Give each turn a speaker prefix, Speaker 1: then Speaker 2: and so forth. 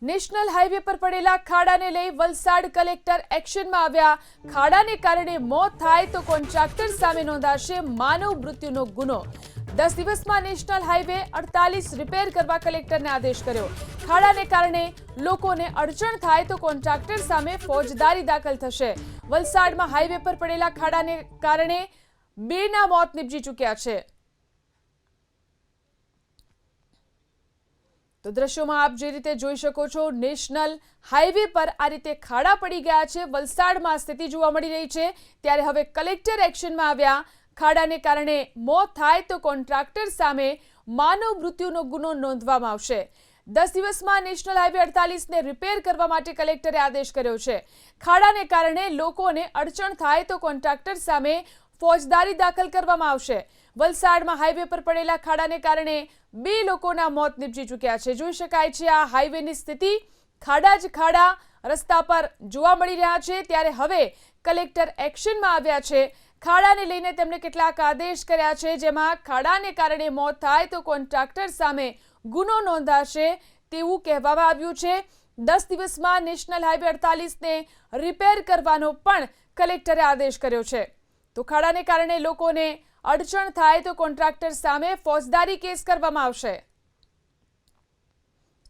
Speaker 1: National highway પર પડેલા ખાડાને લઈ વલસાડ કલેક્ટર એક્શનમાં આવ્યા। ખાડાને કારણે મોત થાય તો કોન્ટ્રાક્ટર સામે નોંધાશે માનવ મૃત્યુનો ગુનો। 10 દિવસમાં નેશનલ હાઈવે 48 રિપેર કરવા કલેક્ટરને આદેશ કર્યો। ખાડાને કારણે લોકોને અડચણ થાય તો કોન્ટ્રાક્ટર સામે ફોજદારી દાખલ થશે। વલસાડમાં હાઈવે પર પડેલા ખાડાને કારણે 2ના મોત નીપજી ચૂક્યા છે। તો દ્રશ્યોમાં આપ જે રીતે જોઈ શકો છો, નેશનલ હાઈવે પર આ રીતે ખાડા પડી ગયા છે। વલસાડમાં સ્થિતિ જોવા મળી રહી છે, ત્યારે હવે કલેક્ટર એક્શનમાં આવ્યા। ખાડાને કારણે મોત થાય તો કોન્ટ્રાક્ટર સામે માનવ મૃત્યુનો ગુનો નોંધવામાં આવશે। 10 દિવસમાં નેશનલ હાઈવે 48ને રિપેર કરવા માટે કલેક્ટરે આદેશ કર્યો છે। ખાડાને કારણે લોકોને અડચણ થાય તો કોન્ટ્રાક્ટર સામે ફોજદારી દાખલ કરવામાં આવશે। વલસાડમાં હાઈવે પર પડેલા ખાડાને કારણે 2 લોકોના મોત નીપજી ચૂક્યા છે। જોઈ શકાય છે આ હાઈવેની સ્થિતિ, ખાડા જ ખાડા રસ્તા પર જોવા મળી રહ્યા છે। ત્યારે હવે કલેક્ટર એક્શનમાં આવ્યા છે। ખાડાને લઈને તેમણે કેટલાક આદેશ કર્યા છે, જેમાં ખાડાને કારણે મોત થાય તો કોન્ટ્રાક્ટર સામે ગુનો નોંધાશે તેવું કહેવામાં આવ્યું છે। 10 દિવસમાં નેશનલ હાઈવે 48ને રિપેર કરવાનો પણ કલેક્ટરે આદેશ કર્યો છે। તો ખાડાને કારણે લોકોને અડચણ થાય તો કોન્ટ્રાક્ટર સામે ફોજદારી કેસ કરવામાં આવશે।